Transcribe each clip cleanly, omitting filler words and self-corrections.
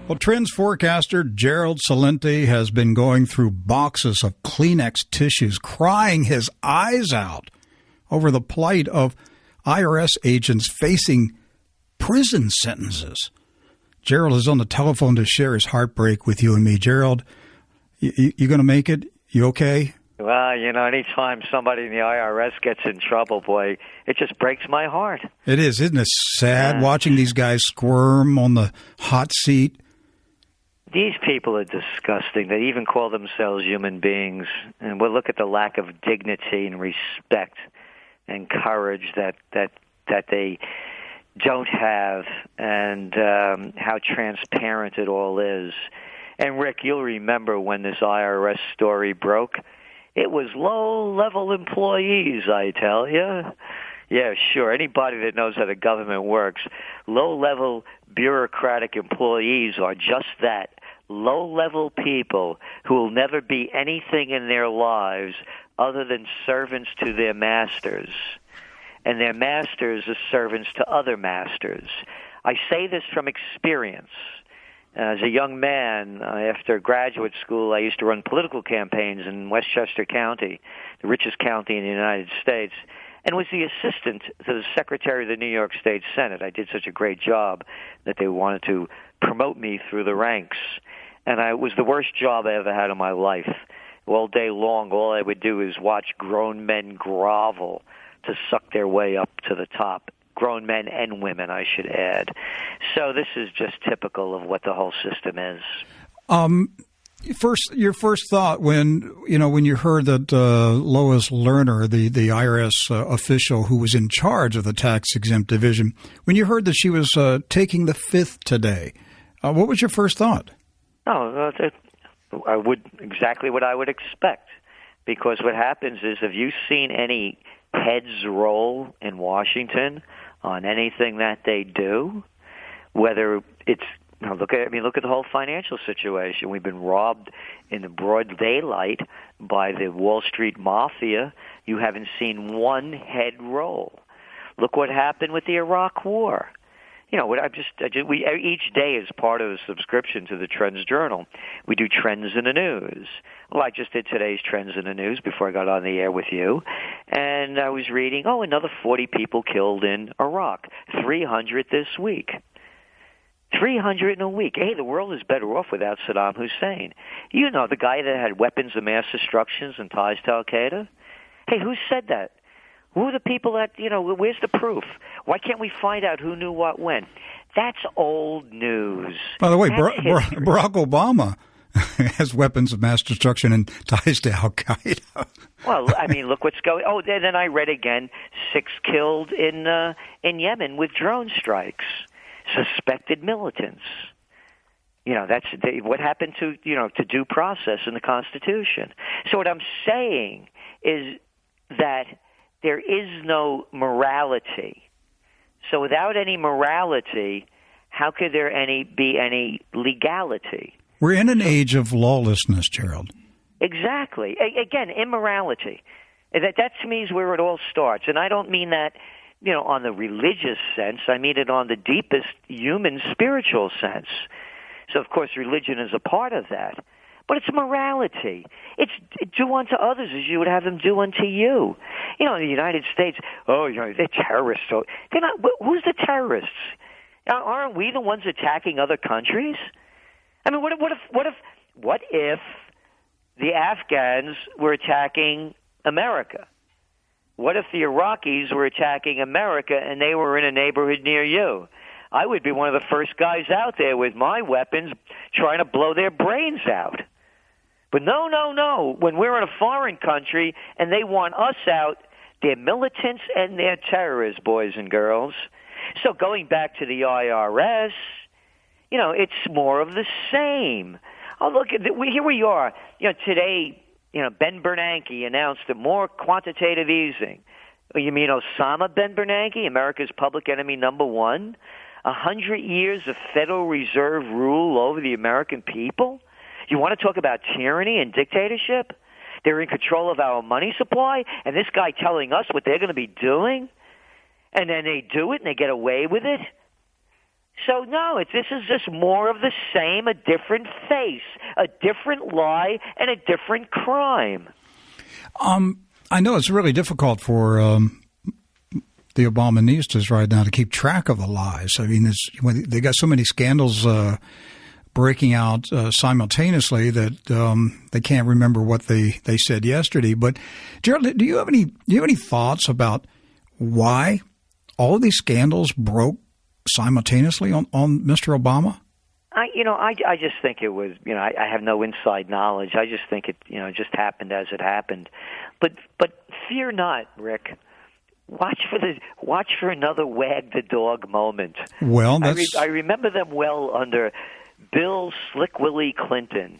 Well, Trends forecaster Gerald Celente has been going through boxes of Kleenex tissues, crying his eyes out over the plight of IRS agents facing prison sentences. Gerald is on the telephone to share his heartbreak with you and me. Gerald, you going to make it? You okay? Well, anytime somebody in the IRS gets in trouble, boy, it just breaks my heart. It is, isn't it sad watching these guys squirm on the hot seat? These people are disgusting. They even call themselves human beings. And we'll look at the lack of dignity and respect and courage that they don't have, and how transparent it all is. And, Rick, you'll remember when this IRS story broke. It was low-level employees, I tell you. Yeah, sure. Anybody that knows how the government works, low-level bureaucratic employees are just that, low-level people who will never be anything in their lives other than servants to their masters. And their masters are servants to other masters. I say this from experience. As a young man, after graduate school, I used to run political campaigns in Westchester County, the richest county in the United States, and was the assistant to the Secretary of the New York State Senate. I did such a great job that they wanted to promote me through the ranks. And it was the worst job I ever had in my life. All day long, all I would do is watch grown men grovel to suck their way up to the top. Grown men and women, I should add. So this is just typical of what the whole system is. Your first thought when you heard that Lois Lerner, the IRS official who was in charge of the tax-exempt division, when you heard that she was taking the fifth today, what was your first thought? Oh, exactly what I would expect. Because what happens is, have you seen any heads roll in Washington on anything that they do? Whether it's look at the whole financial situation. We've been robbed in the broad daylight by the Wall Street mafia. You haven't seen one head roll. Look what happened with the Iraq War. Each day is part of a subscription to the TrendsJournal. We do Trends in the News. Well, I just did today's Trends in the News before I got on the air with you. And I was reading, another 40 people killed in Iraq. 300 this week. 300 in a week. Hey, the world is better off without Saddam Hussein. The guy that had weapons of mass destruction and ties to Al-Qaeda? Hey, who said that? Who are the people that, where's the proof? Why can't we find out who knew what when? That's old news. By the way, Barack Obama has weapons of mass destruction and ties to Al-Qaeda. Well, look what's going on. Oh, then I read again, 6 killed in Yemen with drone strikes. Suspected militants. That's what happened to due process in the Constitution. So what I'm saying is that there is no morality. So without any morality, how could there be any legality? We're in an age of lawlessness, Gerald. Exactly. Again, immorality. That to me is where it all starts. And I don't mean that, on the religious sense. I mean it on the deepest human spiritual sense. So, of course, religion is a part of that. But it's morality. It's do unto others as you would have them do unto you. In the United States, they're terrorists. So they're not. Who's the terrorists? Aren't we the ones attacking other countries? What if the Afghans were attacking America? What if the Iraqis were attacking America and they were in a neighborhood near you? I would be one of the first guys out there with my weapons trying to blow their brains out. But no. When we're in a foreign country and they want us out, they're militants and they're terrorists, boys and girls. So going back to the IRS, it's more of the same. Oh, look, here we are. Today, Ben Bernanke announced a more quantitative easing. You mean Osama Ben Bernanke, America's public enemy number one? 100 years of Federal Reserve rule over the American people? You want to talk about tyranny and dictatorship? They're in control of our money supply, and this guy telling us what they're going to be doing? And then they do it and they get away with it? So, no, this is just more of the same, a different face, a different lie, and a different crime. I know it's really difficult for the Obaministas right now to keep track of the lies. I mean, they got so many scandals breaking out simultaneously that they can't remember what they said yesterday. But, Gerald, do you have any thoughts about why all of these scandals broke simultaneously on Mr. Obama? I just think it was, I have no inside knowledge. I just think it, just happened as it happened. But fear not, Rick. Watch for another wag the dog moment. Well, I remember them well under Bill Slick Willie Clinton.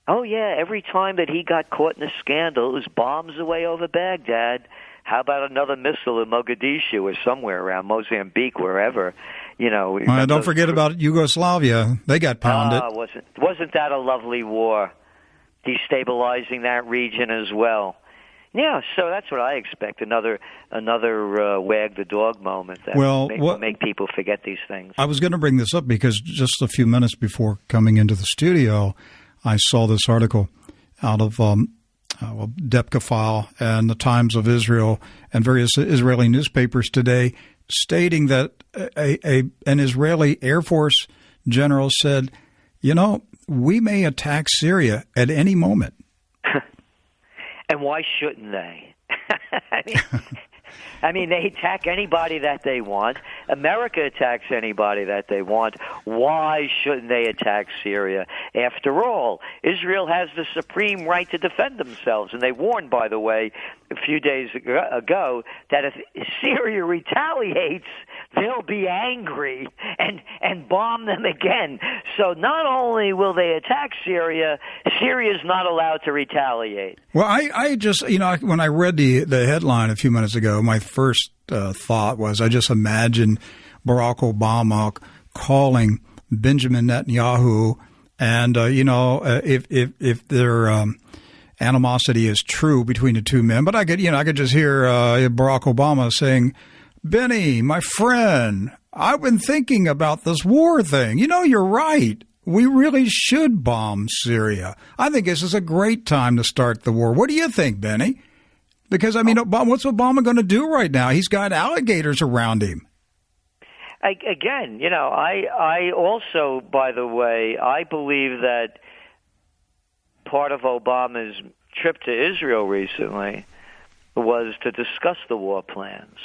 Oh yeah, every time that he got caught in a scandal, it was bombs away over Baghdad. How about another missile in Mogadishu or somewhere around Mozambique, wherever? Don't forget about Yugoslavia. They got pounded. Wasn't that a lovely war? Destabilizing that region as well. Yeah, so that's what I expect. Another wag the dog moment that will make people forget these things. I was going to bring this up because just a few minutes before coming into the studio, I saw this article out of Depka File and the Times of Israel and various Israeli newspapers today, stating that an Israeli Air Force general said, we may attack Syria at any moment. And why shouldn't they? I mean, they attack anybody that they want. America attacks anybody that they want. Why shouldn't they attack Syria? After all, Israel has the supreme right to defend themselves. And they warned, by the way, a few days ago, that if Syria retaliates, they'll be angry and bomb them again. So not only will they attack Syria, Syria's not allowed to retaliate. Well, I just, when I read the headline a few minutes ago, my first thought was I just imagine Barack Obama calling Benjamin Netanyahu, and if their animosity is true between the two men, but I could just hear Barack Obama saying, "Benny, my friend, I've been thinking about this war thing. You're right. We really should bomb Syria. I think this is a great time to start the war. What do you think, Benny?" Because, what's Obama going to do right now? He's got alligators around him. Again, I also, by the way, I believe that part of Obama's trip to Israel recently was to discuss the war plans.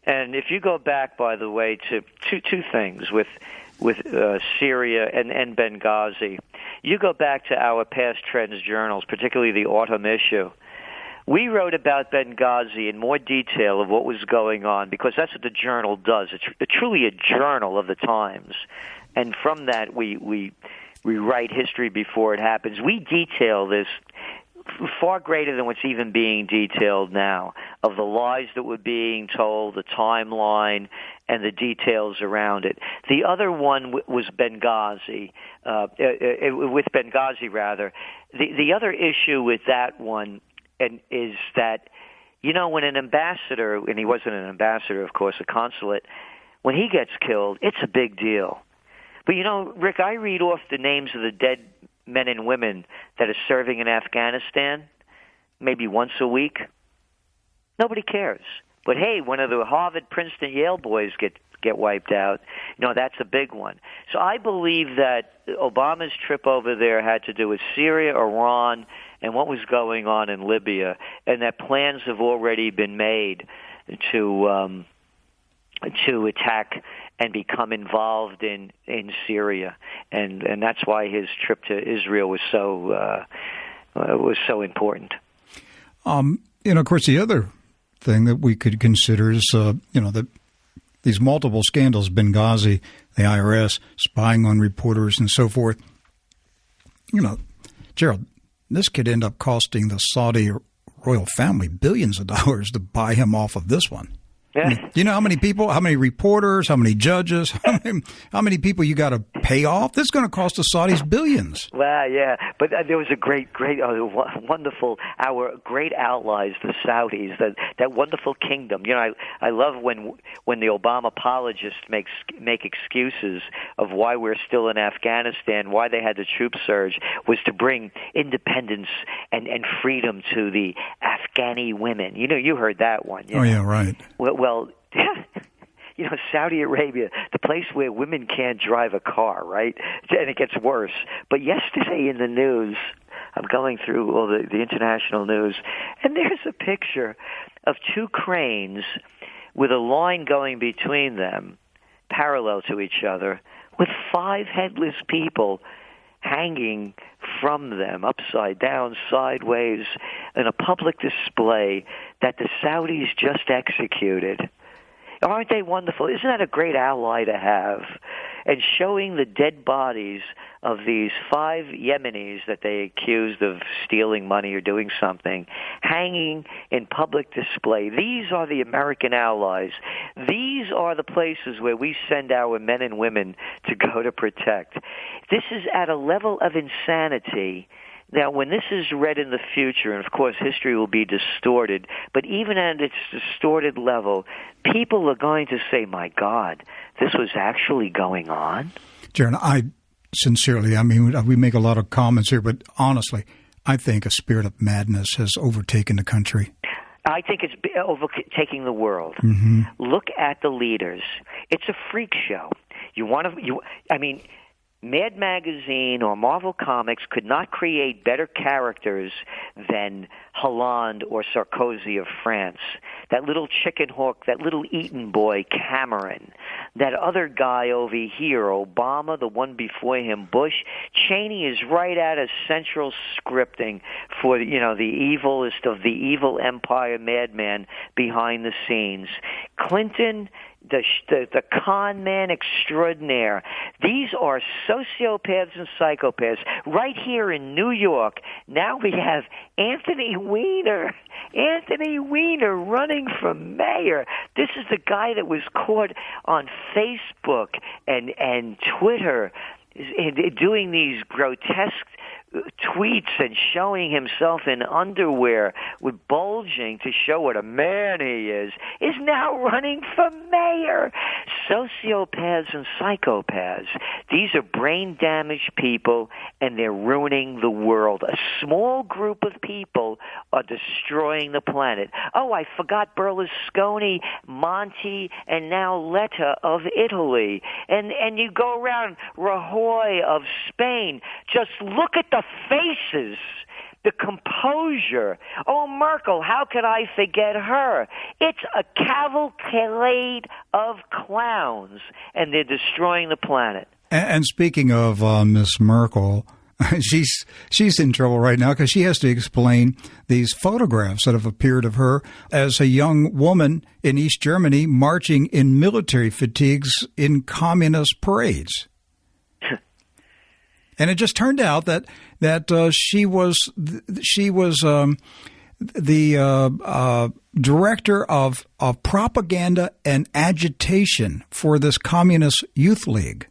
And if you go back, by the way, to two things with Syria and Benghazi, you go back to our past Trends journals, particularly the autumn issue. We wrote about Benghazi in more detail of what was going on because that's what the journal does. It's truly a journal of the times. And from that, we write history before it happens. We detail this far greater than what's even being detailed now, of the lies that were being told, the timeline, and the details around it. The other one was Benghazi, with Benghazi, rather. The other issue with that one is that, when an ambassador, and he wasn't an ambassador, of course, a consulate, when he gets killed, it's a big deal. But, Rick, I read off the names of the dead men and women that are serving in Afghanistan maybe once a week. Nobody cares. But, hey, one of the Harvard, Princeton, Yale boys get wiped out. That's a big one. So I believe that Obama's trip over there had to do with Syria, Iran, and what was going on in Libya, and that plans have already been made to attack and become involved in Syria, and that's why his trip to Israel was so important. Of course, the other thing that we could consider is that these multiple scandals, Benghazi, the IRS, spying on reporters, and so forth. Gerald, this could end up costing the Saudi royal family billions of dollars to buy him off of this one. Yeah. You know how many people, how many reporters, how many judges, how many people you got to pay off? This is going to cost the Saudis billions. Well, yeah, but there was a great, wonderful, our great allies, the Saudis, that wonderful kingdom. You know, I love when the Obama apologists make excuses of why we're still in Afghanistan, why they had the troop surge, was to bring independence and freedom to the Afghani women. You know, you heard that one. Oh, yeah, right. Well, you know, Saudi Arabia, the place where women can't drive a car, right? And it gets worse. But yesterday in the news, I'm going through all the international news, and there's a picture of two cranes with a line going between them, parallel to each other, with 5 headless people hanging from them, upside down, sideways, in a public display that the Saudis just executed. Aren't they wonderful? Isn't that a great ally to have? And showing the dead bodies of these 5 Yemenis that they accused of stealing money or doing something, hanging in public display. These are the American allies. These are the places where we send our men and women to go to protect. This is at a level of insanity. Now, when this is read in the future, and of course history will be distorted, but even at its distorted level, people are going to say, my God, this was actually going on? Jaron, I sincerely, I mean, we make a lot of comments here, but honestly, I think a spirit of madness has overtaken the country. I think it's overtaking the world. Mm-hmm. Look at the leaders. It's a freak show. Mad Magazine or Marvel Comics could not create better characters than Hollande or Sarkozy of France. That little chicken hawk, that little Eton boy, Cameron. That other guy over here, Obama, the one before him, Bush. Cheney is right out of central scripting for, you know, the evilest of the evil empire madman behind the scenes. Clinton, the con man extraordinaire. These are sociopaths and psychopaths. Right here in New York, now we have Anthony Weiner running for mayor. This is the guy that was caught on Facebook and Twitter doing these grotesque tweets and showing himself in underwear with bulging to show what a man he is now running for mayor. Sociopaths and psychopaths. These are brain-damaged people, and they're ruining the world. A small group of people are destroying the planet. Oh, I forgot Berlusconi, Monti, and now Letta of Italy. And you go around Rajoy of Spain. Just look at the faces, the composure. Oh, Merkel, how could I forget her? It's a cavalcade of clowns, and they're destroying the planet. And speaking of Miss Merkel, she's in trouble right now because she has to explain these photographs that have appeared of her as a young woman in East Germany marching in military fatigues in communist parades. And it just turned out that she was the director of propaganda and agitation for this communist youth league.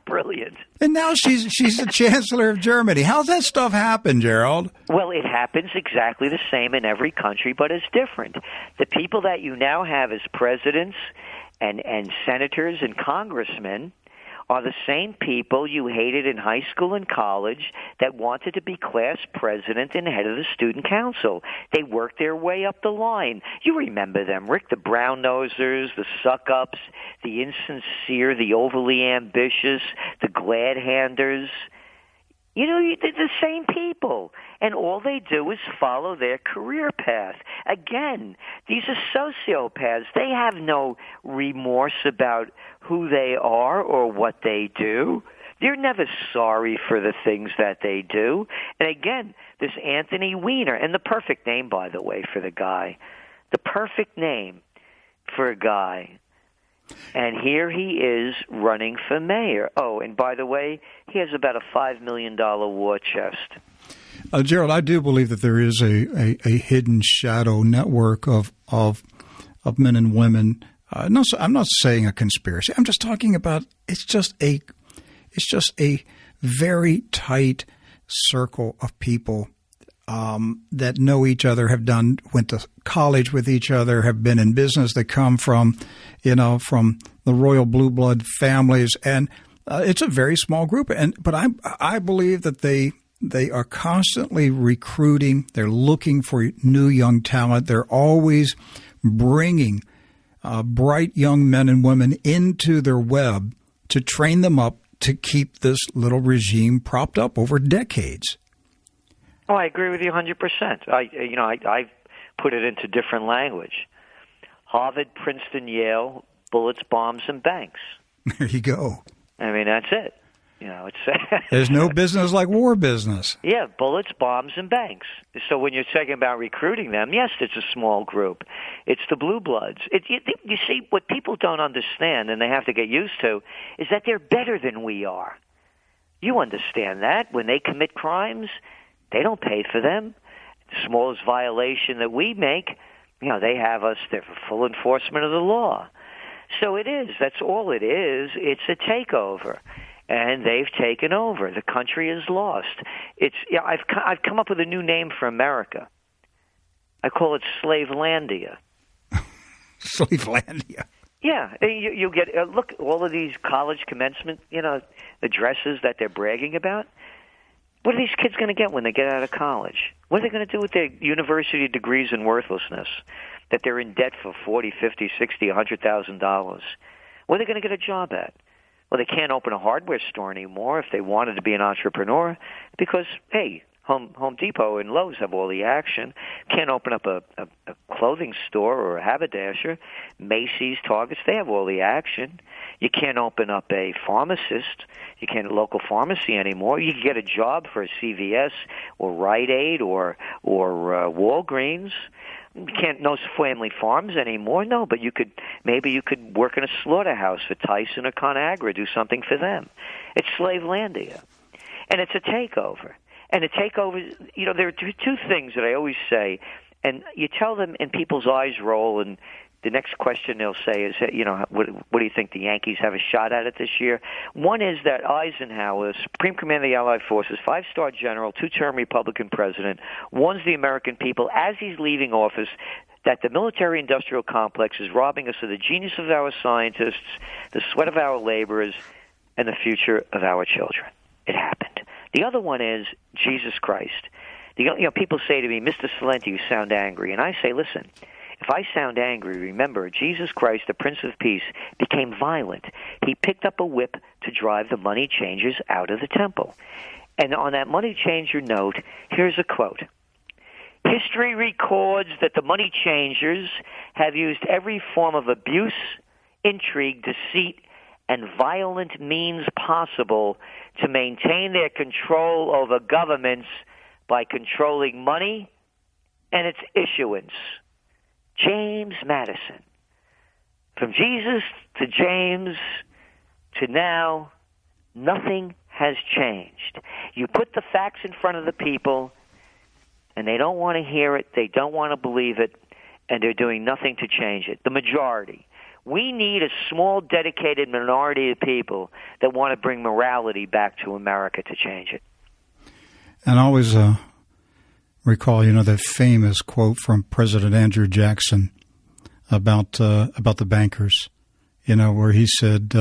Brilliant. And now she's the chancellor of Germany. How's that stuff happen, Gerald? Well, it happens exactly the same in every country, but it's different. The people that you now have as presidents and senators and congressmen are the same people you hated in high school and college that wanted to be class president and head of the student council. They worked their way up the line. You remember them, Rick, the brown-nosers, the suck-ups, the insincere, the overly ambitious, the glad-handers. You know, they're the same people, and all they do is follow their career path. Again, these are sociopaths. They have no remorse about who they are or what they do. They're never sorry for the things that they do. And again, this Anthony Weiner, and the perfect name, by the way, for the guy, the perfect name for a guy. And here he is running for mayor. Oh, and by the way, he has about a $5 million war chest. Gerald, I do believe that there is a hidden shadow network of of men and women. No, I'm not saying a conspiracy. I'm just talking about it's just a very tight circle of people that know each other, went to college with each other, have been in business, that come from the royal blue blood families, and it's a very small group. But I believe that they are constantly recruiting. They're looking for new young talent. They're always bringing bright young men and women into their web to train them up to keep this little regime propped up over decades. Oh, I agree with you 100%. I put it into different language. Harvard, Princeton, Yale, bullets, bombs, and banks. There you go. I mean, that's it. It's there's no business like war business. Yeah, bullets, bombs, and banks. So when you're talking about recruiting them, yes, it's a small group. It's the blue bloods. You see, what people don't understand, and they have to get used to, is that they're better than we are. You understand that. When they commit crimes, they don't pay for them. The smallest violation that we make, they have us there for full enforcement of the law. So it is. That's all it is. It's a takeover. And they've taken over. The country is lost. I've come up with a new name for America. I call it Slavelandia. Slavelandia. Yeah, you get look all of these college commencement, addresses that they're bragging about. What are these kids going to get when they get out of college? What are they going to do with their university degrees and worthlessness? That they're in debt for $40, $50, $60, $100,000. What are they going to get a job at? Well, they can't open a hardware store anymore if they wanted to be an entrepreneur because, hey, Home Depot and Lowe's have all the action. Can't open up a clothing store or a haberdasher. Macy's, Targets, they have all the action. You can't open up a pharmacist. You can't a local pharmacy anymore. You can get a job for a CVS or Rite Aid or Walgreens. You can't no family farms anymore. No, but maybe you could work in a slaughterhouse for Tyson or ConAgra, do something for them. It's Slavelandia, and it's a takeover. And a takeover, there are two things that I always say, and you tell them, and people's eyes roll, and the next question they'll say is, what do you think the Yankees have a shot at it this year? One is that Eisenhower, Supreme Commander of the Allied Forces, 5-star general, 2-term Republican president, warns the American people as he's leaving office that the military-industrial complex is robbing us of the genius of our scientists, the sweat of our laborers, and the future of our children. It happened. The other one is Jesus Christ. People say to me, Mr. Celente, you sound angry. And I say, listen, if I sound angry, remember, Jesus Christ, the Prince of Peace, became violent. He picked up a whip to drive the money changers out of the temple. And on that money changer note, here's a quote. History records that the money changers have used every form of abuse, intrigue, deceit, and violent means possible to maintain their control over governments by controlling money and its issuance. James Madison. From Jesus to James to now, nothing has changed. You put the facts in front of the people, and they don't want to hear it, they don't want to believe it, and they're doing nothing to change it. The majority. We need a small, dedicated minority of people that want to bring morality back to America to change it. And I always recall, that famous quote from President Andrew Jackson about the bankers, where he said,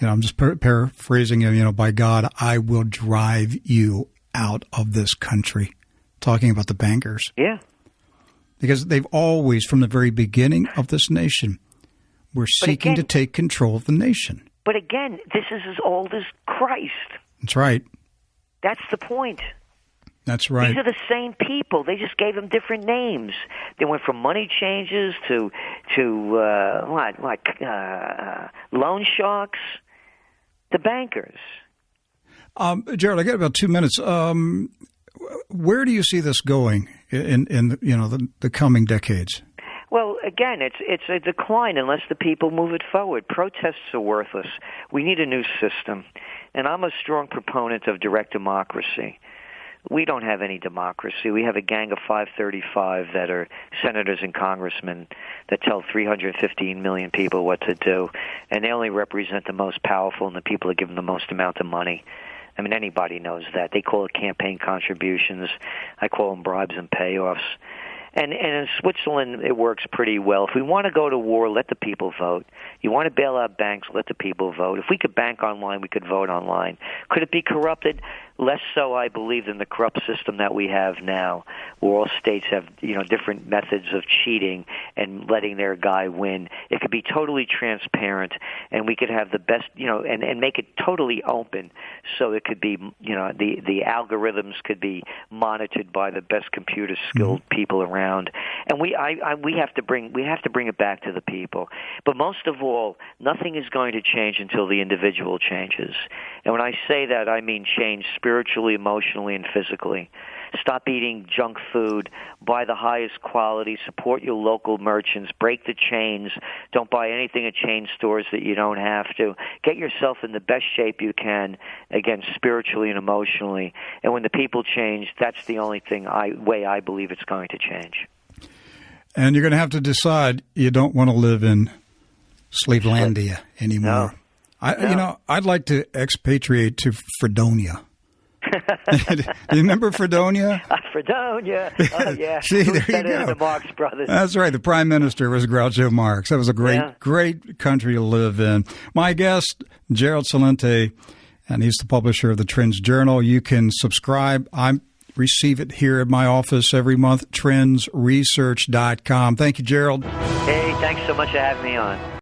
I'm just paraphrasing him, by God, I will drive you out of this country, talking about the bankers. Yeah. Because they've always, from the very beginning of this nation, were seeking to take control of the nation. But again, this is as old as Christ. That's right. That's the point. That's right. These are the same people. They just gave them different names. They went from money changers to loan sharks, the bankers. Gerald, I got about 2 minutes. Where do you see this going in the coming decades? Well, again, it's a decline unless the people move it forward. Protests are worthless. We need a new system. And I'm a strong proponent of direct democracy. we don't have any democracy. We have a gang of 535 that are senators and congressmen that tell 315 million people what to do, and they only represent the most powerful and the people that give them the most amount of money. I mean, anybody knows that. They call it campaign contributions. I call them bribes and payoffs. And in Switzerland, it works pretty well. If we want to go to war, let the people vote. You want to bail out banks, let the people vote. If we could bank online, we could vote online. Could it be corrupted? Less so, I believe, than the corrupt system that we have now, where all states have, different methods of cheating and letting their guy win. It could be totally transparent, and we could have the best, and make it totally open, so it could be, the algorithms could be monitored by the best computer skilled people around, and we have to bring it back to the people. But most of all, nothing is going to change until the individual changes. And when I say that, I mean change spiritually, emotionally, and physically. Stop eating junk food. Buy the highest quality. Support your local merchants. Break the chains. Don't buy anything at chain stores that you don't have to. Get yourself in the best shape you can, again, spiritually and emotionally. And when the people change, that's the only way I believe it's going to change. And you're going to have to decide you don't want to live in Slavelandia anymore. No. I'd like to expatriate to Fredonia. Do you remember Fredonia? Fredonia. Oh, yeah. See, Who there said you it? go. The Marx Brothers. That's right. The Prime Minister was Groucho Marx. That was a great country to live in. My guest, Gerald Celente, and he's the publisher of the TrendsJournal. You can subscribe. I receive it here at my office every month, TrendsResearch.com. Thank you, Gerald. Hey, thanks so much for having me on.